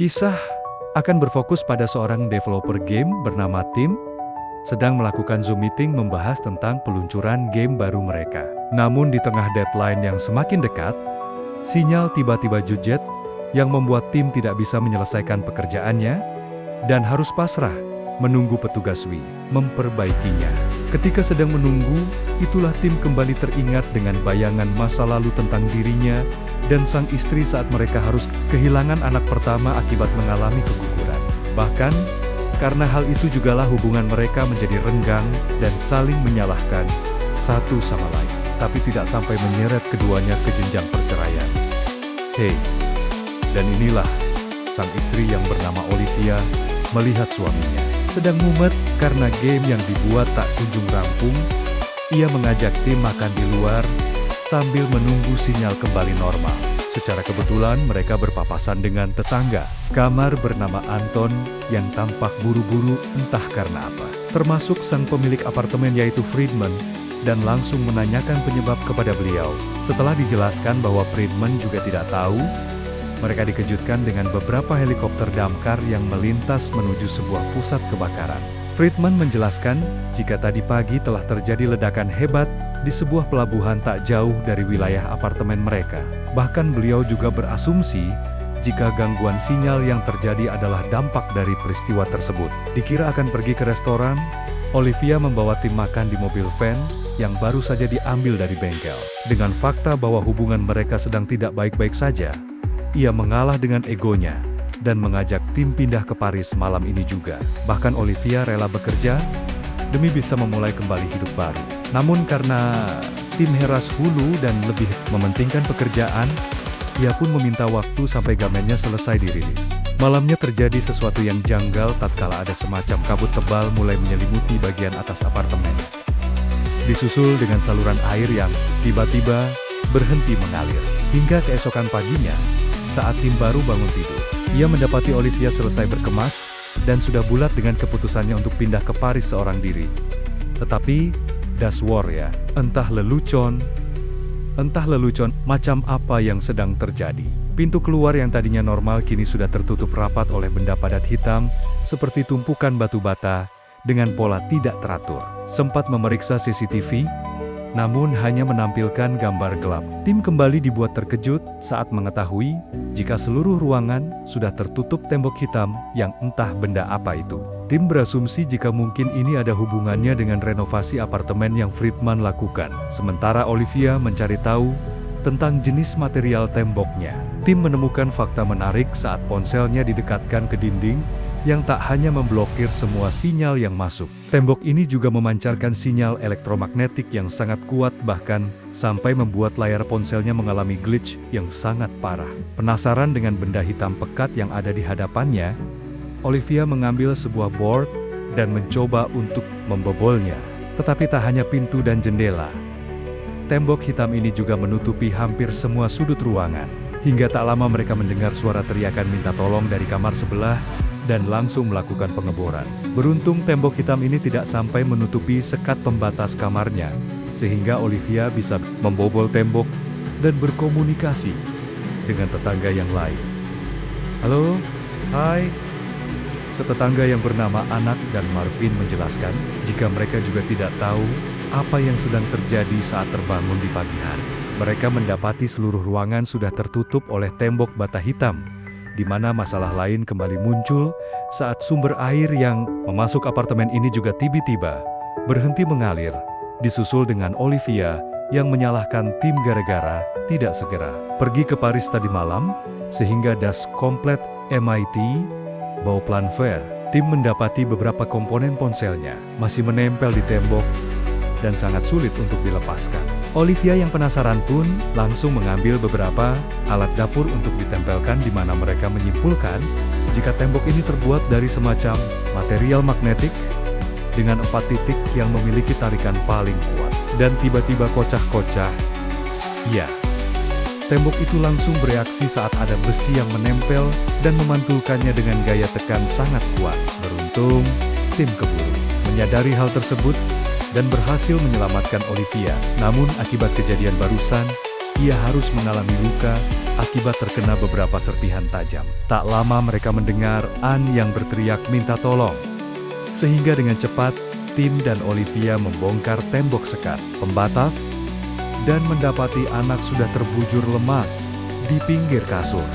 Kisah akan berfokus pada seorang developer game bernama Tim, sedang melakukan Zoom meeting membahas tentang peluncuran game baru mereka. Namun di tengah deadline yang semakin dekat, sinyal tiba-tiba jujet yang membuat Tim tidak bisa menyelesaikan pekerjaannya dan harus pasrah menunggu petugas Wii memperbaikinya. Ketika sedang menunggu, itulah Tim kembali teringat dengan bayangan masa lalu tentang dirinya dan sang istri saat mereka harus kehilangan anak pertama akibat mengalami keguguran. Bahkan, karena hal itu jugalah hubungan mereka menjadi renggang dan saling menyalahkan satu sama lain, tapi tidak sampai menyeret keduanya ke jenjang perceraian. Hei, dan inilah sang istri yang bernama Olivia melihat suaminya sedang mumet karena game yang dibuat tak kunjung rampung. Ia mengajak Tim makan di luar sambil menunggu sinyal kembali normal. Secara kebetulan mereka berpapasan dengan tetangga kamar bernama Anton yang tampak buru-buru entah karena apa. Termasuk sang pemilik apartemen yaitu Friedman, dan langsung menanyakan penyebab kepada beliau. Setelah dijelaskan bahwa Friedman juga tidak tahu, mereka dikejutkan dengan beberapa helikopter damkar yang melintas menuju sebuah pusat kebakaran. Friedman menjelaskan jika tadi pagi telah terjadi ledakan hebat di sebuah pelabuhan tak jauh dari wilayah apartemen mereka. Bahkan beliau juga berasumsi jika gangguan sinyal yang terjadi adalah dampak dari peristiwa tersebut. Dikira akan pergi ke restoran, Olivia membawa Tim makan di mobil van yang baru saja diambil dari bengkel. Dengan fakta bahwa hubungan mereka sedang tidak baik-baik saja, ia mengalah dengan egonya dan mengajak Tim pindah ke Paris malam ini juga. Bahkan Olivia rela bekerja demi bisa memulai kembali hidup baru. Namun karena Tim heras hulu dan lebih mementingkan pekerjaan, ia pun meminta waktu sampai gamennya selesai dirilis. Malamnya terjadi sesuatu yang janggal tatkala ada semacam kabut tebal mulai menyelimuti bagian atas apartemen. Disusul dengan saluran air yang tiba-tiba berhenti mengalir. Hingga keesokan paginya, saat Tim baru bangun tidur, ia mendapati Olivia selesai berkemas dan sudah bulat dengan keputusannya untuk pindah ke Paris seorang diri. Tetapi, das war ya, entah lelucon macam apa yang sedang terjadi. Pintu keluar yang tadinya normal kini sudah tertutup rapat oleh benda padat hitam, seperti tumpukan batu bata, dengan pola tidak teratur. Sempat memeriksa CCTV, namun hanya menampilkan gambar gelap. Tim kembali dibuat terkejut saat mengetahui jika seluruh ruangan sudah tertutup tembok hitam yang entah benda apa itu. Tim berasumsi jika mungkin ini ada hubungannya dengan renovasi apartemen yang Friedman lakukan. Sementara Olivia mencari tahu tentang jenis material temboknya. Tim menemukan fakta menarik saat ponselnya didekatkan ke dinding yang tak hanya memblokir semua sinyal yang masuk. Tembok ini juga memancarkan sinyal elektromagnetik yang sangat kuat, bahkan sampai membuat layar ponselnya mengalami glitch yang sangat parah. Penasaran dengan benda hitam pekat yang ada di hadapannya, Olivia mengambil sebuah board dan mencoba untuk membobolnya. Tetapi tak hanya pintu dan jendela, tembok hitam ini juga menutupi hampir semua sudut ruangan. Hingga tak lama mereka mendengar suara teriakan minta tolong dari kamar sebelah dan langsung melakukan pengeboran. Beruntung tembok hitam ini tidak sampai menutupi sekat pembatas kamarnya, sehingga Olivia bisa membobol tembok dan berkomunikasi dengan tetangga yang lain. Halo, hai. Setetangga yang bernama Anak dan Marvin menjelaskan jika mereka juga tidak tahu apa yang sedang terjadi saat terbangun di pagi hari. Mereka mendapati seluruh ruangan sudah tertutup oleh tembok bata hitam, di mana masalah lain kembali muncul saat sumber air yang memasuk apartemen ini juga tiba-tiba berhenti mengalir, disusul dengan Olivia yang menyalahkan Tim gara-gara tidak segera pergi ke Paris tadi malam, sehingga das komplit MIT, bau plan fair. Tim mendapati beberapa komponen ponselnya masih menempel di tembok dan sangat sulit untuk dilepaskan. Olivia yang penasaran pun langsung mengambil beberapa alat dapur untuk ditempelkan, di mana mereka menyimpulkan jika tembok ini terbuat dari semacam material magnetik dengan 4 titik yang memiliki tarikan paling kuat. Dan tiba-tiba kocah-kocah, ya, tembok itu langsung bereaksi saat ada besi yang menempel dan memantulkannya dengan gaya tekan sangat kuat. Beruntung, Tim keburu menyadari hal tersebut dan berhasil menyelamatkan Olivia. Namun akibat kejadian barusan, Olivia harus mengalami luka akibat terkena beberapa serpihan tajam. Tak lama mereka mendengar Anne yang berteriak minta tolong. Sehingga dengan cepat, Tim dan Olivia membongkar tembok sekat pembatas dan mendapati anak sudah terbujur lemas di pinggir kasur.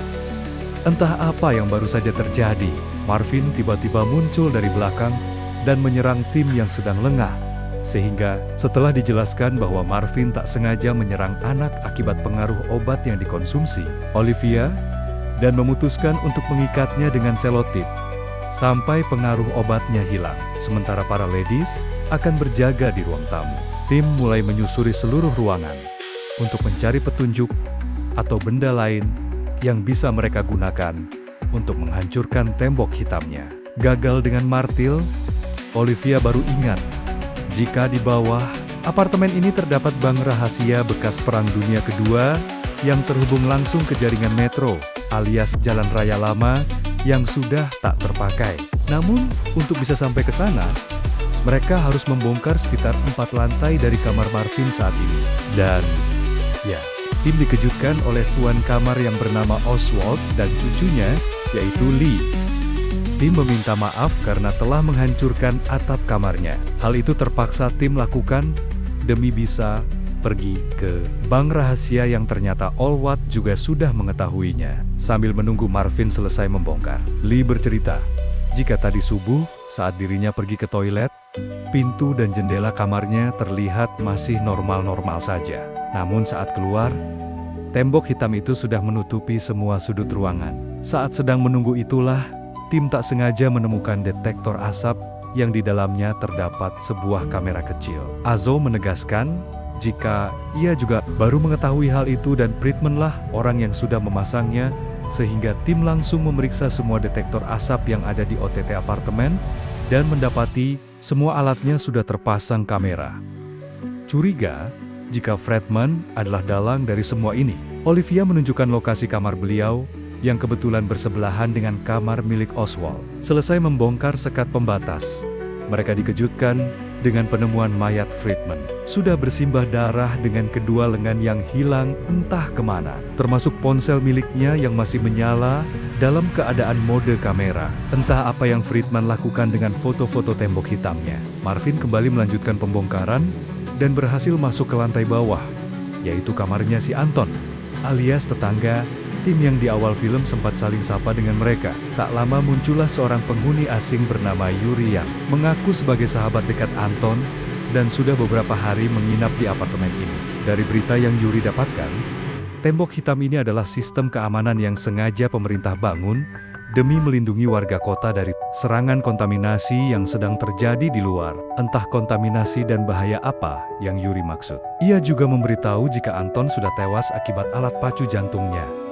Entah apa yang baru saja terjadi, Marvin tiba-tiba muncul dari belakang dan menyerang Tim yang sedang lengah. Sehingga setelah dijelaskan bahwa Marvin tak sengaja menyerang anak akibat pengaruh obat yang dikonsumsi Olivia dan memutuskan untuk mengikatnya dengan selotip sampai pengaruh obatnya hilang. Sementara para ladies akan berjaga di ruang tamu. Tim mulai menyusuri seluruh ruangan untuk mencari petunjuk atau benda lain yang bisa mereka gunakan untuk menghancurkan tembok hitamnya. Gagal dengan martil, Olivia baru ingat jika di bawah apartemen ini terdapat bank rahasia bekas Perang Dunia Kedua yang terhubung langsung ke jaringan metro alias jalan raya lama yang sudah tak terpakai. Namun, untuk bisa sampai ke sana, mereka harus membongkar sekitar 4 lantai dari kamar Marvin saat ini. Dan, ya, tim dikejutkan oleh tuan kamar yang bernama Oswald dan cucunya, yaitu Lee. Tim meminta maaf karena telah menghancurkan atap kamarnya. Hal itu terpaksa tim lakukan demi bisa pergi ke bank rahasia yang ternyata Allwatt juga sudah mengetahuinya. Sambil menunggu Marvin selesai membongkar, Lee bercerita, jika tadi subuh saat dirinya pergi ke toilet, pintu dan jendela kamarnya terlihat masih normal-normal saja. Namun saat keluar, tembok hitam itu sudah menutupi semua sudut ruangan. Saat sedang menunggu itulah, tim tak sengaja menemukan detektor asap yang di dalamnya terdapat sebuah kamera kecil. Azo menegaskan jika ia juga baru mengetahui hal itu dan Friedman lah orang yang sudah memasangnya, sehingga tim langsung memeriksa semua detektor asap yang ada di OTT apartemen dan mendapati semua alatnya sudah terpasang kamera. Curiga jika Friedman adalah dalang dari semua ini. Olivia menunjukkan lokasi kamar beliau yang kebetulan bersebelahan dengan kamar milik Oswald. Selesai membongkar sekat pembatas, mereka dikejutkan dengan penemuan mayat Friedman. Sudah bersimbah darah dengan kedua lengan yang hilang entah kemana, termasuk ponsel miliknya yang masih menyala dalam keadaan mode kamera. Entah apa yang Friedman lakukan dengan foto-foto tembok hitamnya. Marvin kembali melanjutkan pembongkaran dan berhasil masuk ke lantai bawah, yaitu kamarnya si Anton, alias tetangga tim yang di awal film sempat saling sapa dengan mereka. Tak lama muncullah seorang penghuni asing bernama Yuri yang mengaku sebagai sahabat dekat Anton dan sudah beberapa hari menginap di apartemen ini. Dari berita yang Yuri dapatkan, tembok hitam ini adalah sistem keamanan yang sengaja pemerintah bangun demi melindungi warga kota dari serangan kontaminasi yang sedang terjadi di luar. Entah kontaminasi dan bahaya apa yang Yuri maksud. Ia juga memberitahu jika Anton sudah tewas akibat alat pacu jantungnya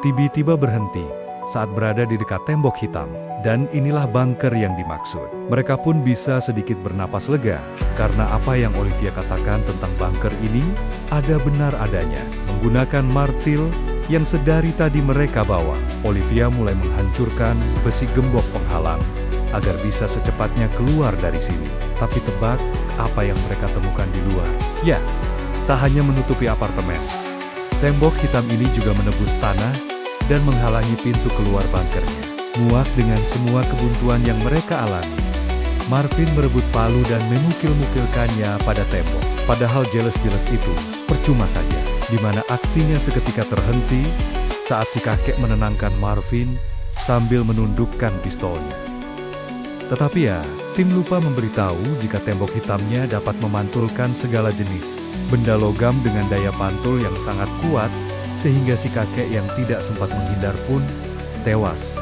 tiba-tiba berhenti saat berada di dekat tembok hitam. Dan inilah bunker yang dimaksud. Mereka pun bisa sedikit bernapas lega, karena apa yang Olivia katakan tentang bunker ini ada benar adanya. Menggunakan martil yang sedari tadi mereka bawa, Olivia mulai menghancurkan besi gembok penghalang agar bisa secepatnya keluar dari sini. Tapi tebak apa yang mereka temukan di luar? Ya, tak hanya menutupi apartemen, tembok hitam ini juga menebus tanah dan menghalangi pintu keluar bunkernya. Muak dengan semua kebuntuan yang mereka alami, Marvin merebut palu dan memukil-mukilkannya pada tembok. Padahal jelas-jelas itu percuma saja, di mana aksinya seketika terhenti saat si kakek menenangkan Marvin sambil menundukkan pistolnya. Tetapi ya, tim lupa memberitahu jika tembok hitamnya dapat memantulkan segala jenis benda logam dengan daya pantul yang sangat kuat, sehingga si kakek yang tidak sempat menghindar pun tewas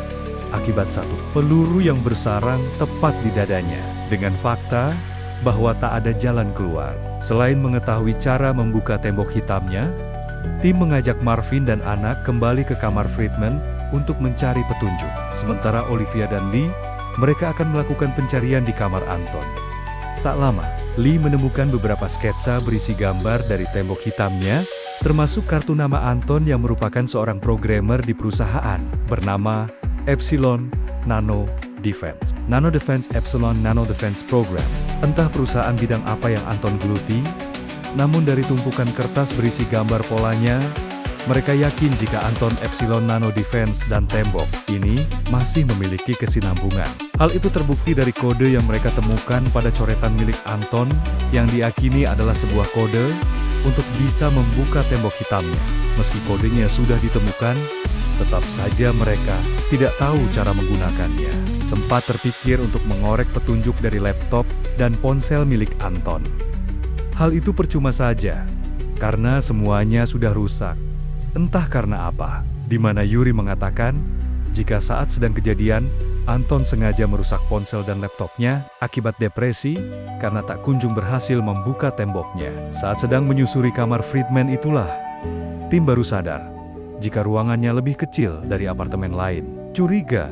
akibat satu peluru yang bersarang tepat di dadanya. Dengan fakta bahwa tak ada jalan keluar selain mengetahui cara membuka tembok hitamnya, tim mengajak Marvin dan anak kembali ke kamar Friedman untuk mencari petunjuk. Sementara Olivia dan Lee, mereka akan melakukan pencarian di kamar Anton. Tak lama, Lee menemukan beberapa sketsa berisi gambar dari tembok hitamnya, termasuk kartu nama Anton yang merupakan seorang programmer di perusahaan bernama Epsilon Nano Defense. Nano Defense Epsilon Nano Defense Program. Entah perusahaan bidang apa yang Anton geluti, Namun dari tumpukan kertas berisi gambar polanya, mereka yakin jika Anton Epsilon Nano Defense dan tembok ini masih memiliki kesinambungan. Hal itu terbukti dari kode yang mereka temukan pada coretan milik Anton yang diyakini adalah sebuah kode untuk bisa membuka tembok hitamnya. Meski kodenya sudah ditemukan, tetap saja mereka tidak tahu cara menggunakannya. Sempat terpikir untuk mengorek petunjuk dari laptop dan ponsel milik Anton. Hal itu percuma saja, karena semuanya sudah rusak. Entah karena apa, di mana Yuri mengatakan, jika saat sedang kejadian, Anton sengaja merusak ponsel dan laptopnya akibat depresi karena tak kunjung berhasil membuka temboknya. Saat sedang menyusuri kamar Friedman itulah, tim baru sadar jika ruangannya lebih kecil dari apartemen lain. Curiga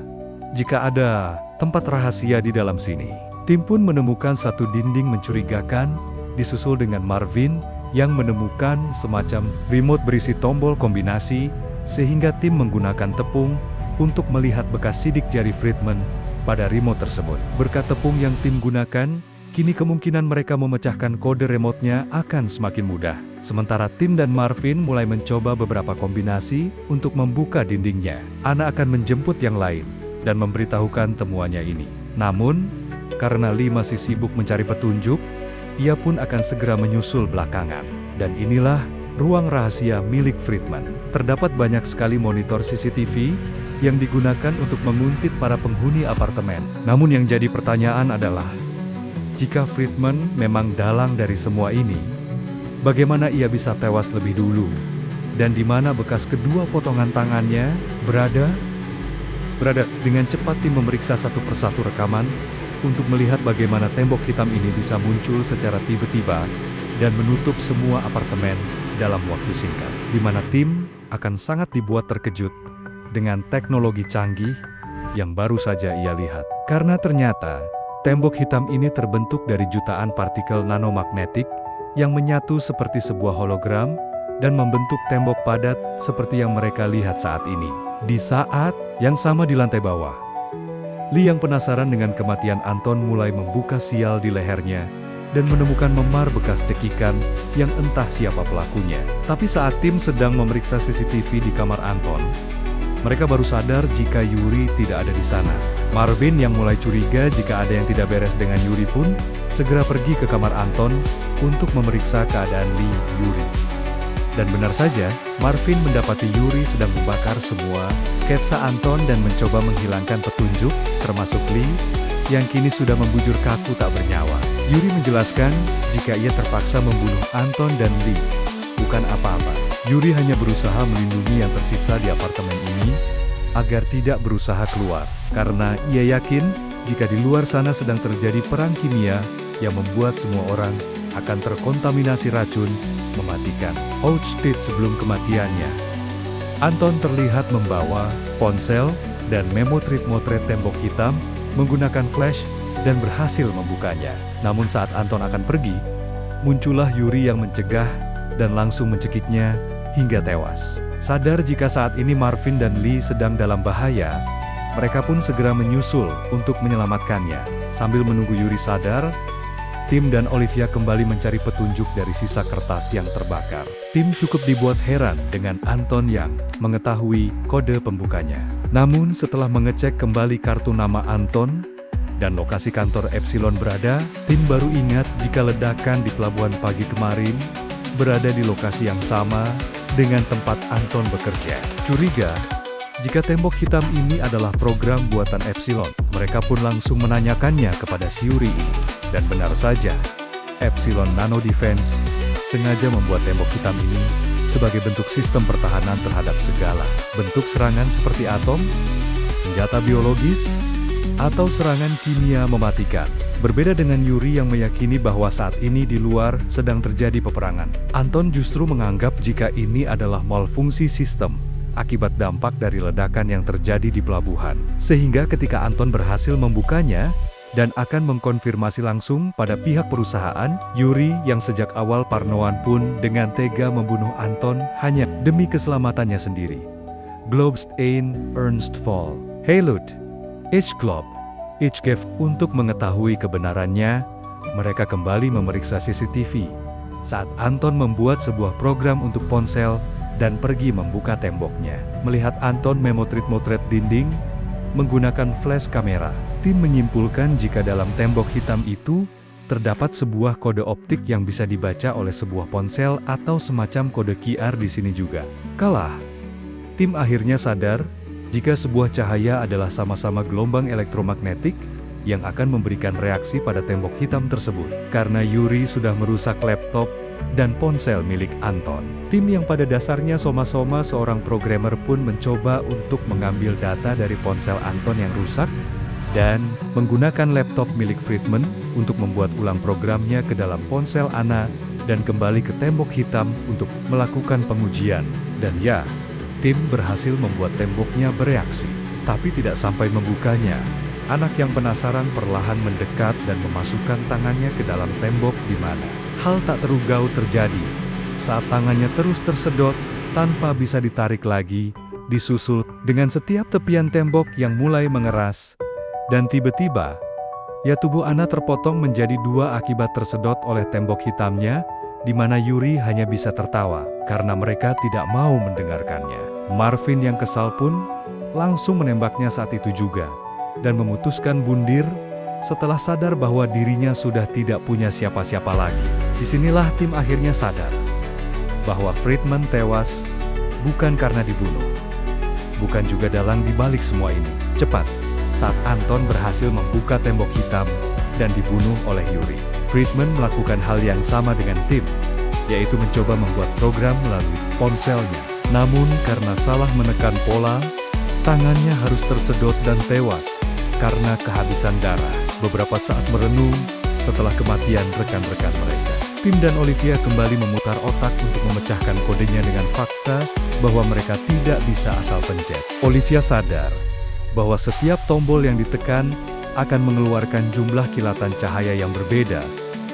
jika ada tempat rahasia di dalam sini. Tim pun menemukan satu dinding mencurigakan, disusul dengan Marvin yang menemukan semacam remote berisi tombol kombinasi, sehingga tim menggunakan tepung untuk melihat bekas sidik jari Friedman pada remote tersebut. Berkat tepung yang tim gunakan, kini kemungkinan mereka memecahkan kode remote-nya akan semakin mudah. Sementara Tim dan Marvin mulai mencoba beberapa kombinasi untuk membuka dindingnya. Ana akan menjemput yang lain dan memberitahukan temuannya ini. Namun, karena Lee masih sibuk mencari petunjuk, ia pun akan segera menyusul belakangan. Dan inilah ruang rahasia milik Friedman. Terdapat banyak sekali monitor CCTV yang digunakan untuk menguntit para penghuni apartemen. Namun yang jadi pertanyaan adalah, jika Friedman memang dalang dari semua ini, bagaimana ia bisa tewas lebih dulu? Dan di mana bekas kedua potongan tangannya berada? Dengan cepat tim memeriksa satu persatu rekaman untuk melihat bagaimana tembok hitam ini bisa muncul secara tiba-tiba dan menutup semua apartemen dalam waktu singkat. Di mana tim akan sangat dibuat terkejut dengan teknologi canggih yang baru saja ia lihat. Karena ternyata tembok hitam ini terbentuk dari jutaan partikel nanomagnetik yang menyatu seperti sebuah hologram dan membentuk tembok padat seperti yang mereka lihat saat ini. Di saat yang sama di lantai bawah, Lee yang penasaran dengan kematian Anton mulai membuka sial di lehernya dan menemukan memar bekas cekikan yang entah siapa pelakunya. Tapi saat tim sedang memeriksa CCTV di kamar Anton, mereka baru sadar jika Yuri tidak ada di sana. Marvin yang mulai curiga jika ada yang tidak beres dengan Yuri pun segera pergi ke kamar Anton untuk memeriksa keadaan Lee Yuri. Dan benar saja, Marvin mendapati Yuri sedang membakar semua sketsa Anton dan mencoba menghilangkan petunjuk, termasuk Lee, yang kini sudah membujur kaku tak bernyawa. Yuri menjelaskan jika ia terpaksa membunuh Anton dan Lee bukan apa-apa. Yuri hanya berusaha melindungi yang tersisa di apartemen ini agar tidak berusaha keluar, karena ia yakin jika di luar sana sedang terjadi perang kimia yang membuat semua orang akan terkontaminasi racun mematikan. Outstayed sebelum kematiannya, Anton terlihat membawa ponsel dan motret tembok hitam menggunakan flash dan berhasil membukanya. Namun saat Anton akan pergi, muncullah Yuri yang mencegah dan langsung mencekiknya hingga tewas. Sadar jika saat ini Marvin dan Lee sedang dalam bahaya, mereka pun segera menyusul untuk menyelamatkannya. Sambil menunggu Yuri sadar, Tim dan Olivia kembali mencari petunjuk dari sisa kertas yang terbakar. Tim cukup dibuat heran dengan Anton yang mengetahui kode pembukanya. Namun setelah mengecek kembali kartu nama Anton dan lokasi kantor Epsilon berada, tim baru ingat jika ledakan di pelabuhan pagi kemarin berada di lokasi yang sama dengan tempat Anton bekerja. Curiga jika tembok hitam ini adalah program buatan Epsilon, mereka pun langsung menanyakannya kepada si Yuri ini. Dan benar saja, Epsilon Nano Defense sengaja membuat tembok hitam ini sebagai bentuk sistem pertahanan terhadap segala bentuk serangan seperti atom, senjata biologis, atau serangan kimia mematikan. Berbeda dengan Yuri yang meyakini bahwa saat ini di luar sedang terjadi peperangan. Anton justru menganggap jika ini adalah malfungsi sistem akibat dampak dari ledakan yang terjadi di pelabuhan. Sehingga ketika Anton berhasil membukanya dan akan mengkonfirmasi langsung pada pihak perusahaan, Yuri yang sejak awal parnoan pun dengan tega membunuh Anton hanya demi keselamatannya sendiri. Globstein Ernst Fall. Heilut. Ich Glob. Ich Gave. Untuk mengetahui kebenarannya, mereka kembali memeriksa CCTV saat Anton membuat sebuah program untuk ponsel dan pergi membuka temboknya. Melihat Anton memotret-motret dinding menggunakan flash kamera, tim menyimpulkan jika dalam tembok hitam itu terdapat sebuah kode optik yang bisa dibaca oleh sebuah ponsel atau semacam kode QR di sini juga. Kalah, tim akhirnya sadar jika sebuah cahaya adalah sama-sama gelombang elektromagnetik yang akan memberikan reaksi pada tembok hitam tersebut. Karena Yuri sudah merusak laptop dan ponsel milik Anton. Tim yang pada dasarnya soma-soma seorang programmer pun mencoba untuk mengambil data dari ponsel Anton yang rusak dan menggunakan laptop milik Friedman untuk membuat ulang programnya ke dalam ponsel Anna dan kembali ke tembok hitam untuk melakukan pengujian. Dan ya, tim berhasil membuat temboknya bereaksi, tapi tidak sampai membukanya. Anak yang penasaran perlahan mendekat dan memasukkan tangannya ke dalam tembok di mana hal tak terugau terjadi. Saat tangannya terus tersedot, tanpa bisa ditarik lagi, disusul dengan setiap tepian tembok yang mulai mengeras. Dan tiba-tiba, ya tubuh Anna terpotong menjadi dua akibat tersedot oleh tembok hitamnya, di mana Yuri hanya bisa tertawa, karena mereka tidak mau mendengarkannya. Marvin yang kesal pun, langsung menembaknya saat itu juga, dan memutuskan bundir, setelah sadar bahwa dirinya sudah tidak punya siapa-siapa lagi. Disinilah tim akhirnya sadar, bahwa Friedman tewas, bukan karena dibunuh. Bukan juga dalang dibalik semua ini. Cepat, saat Anton berhasil membuka tembok hitam, dan dibunuh oleh Yuri. Friedman melakukan hal yang sama dengan tim, yaitu mencoba membuat program melalui ponselnya. Namun karena salah menekan pola, tangannya harus tersedot dan tewas, karena kehabisan darah. Beberapa saat merenung, setelah kematian rekan-rekan mereka, Tim dan Olivia kembali memutar otak untuk memecahkan kodenya dengan fakta bahwa mereka tidak bisa asal pencet. Olivia sadar bahwa setiap tombol yang ditekan akan mengeluarkan jumlah kilatan cahaya yang berbeda,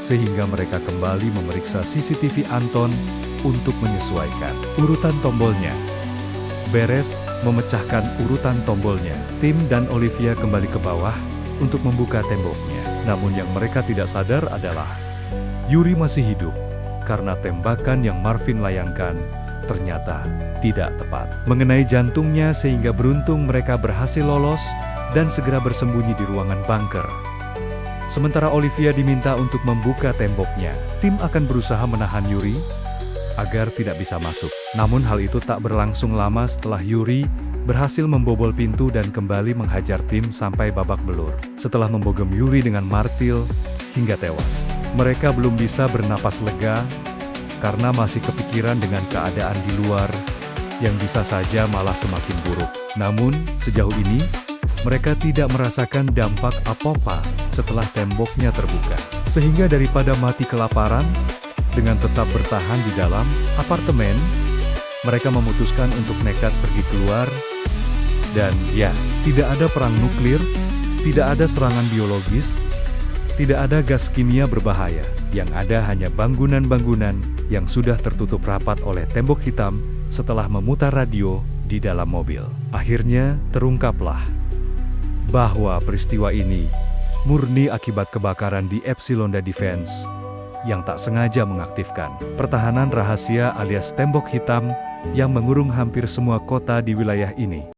sehingga mereka kembali memeriksa CCTV Anton untuk menyesuaikan urutan tombolnya. Beres memecahkan urutan tombolnya, Tim dan Olivia kembali ke bawah untuk membuka temboknya. Namun yang mereka tidak sadar adalah Yuri masih hidup, karena tembakan yang Marvin layangkan ternyata tidak tepat mengenai jantungnya, sehingga beruntung mereka berhasil lolos dan segera bersembunyi di ruangan bunker. Sementara Olivia diminta untuk membuka temboknya, Tim akan berusaha menahan Yuri agar tidak bisa masuk. Namun hal itu tak berlangsung lama setelah Yuri berhasil membobol pintu dan kembali menghajar Tim sampai babak belur. Setelah membogem Yuri dengan martil hingga tewas, mereka belum bisa bernapas lega karena masih kepikiran dengan keadaan di luar yang bisa saja malah semakin buruk. Namun, sejauh ini, mereka tidak merasakan dampak apa-apa setelah temboknya terbuka. Sehingga daripada mati kelaparan, dengan tetap bertahan di dalam apartemen, mereka memutuskan untuk nekat pergi keluar. Dan ya, tidak ada perang nuklir, tidak ada serangan biologis, tidak ada gas kimia berbahaya. Yang ada hanya bangunan-bangunan yang sudah tertutup rapat oleh tembok hitam setelah memutar radio di dalam mobil. Akhirnya terungkaplah bahwa peristiwa ini murni akibat kebakaran di Epsilonda Defense yang tak sengaja mengaktifkan pertahanan rahasia alias tembok hitam yang mengurung hampir semua kota di wilayah ini.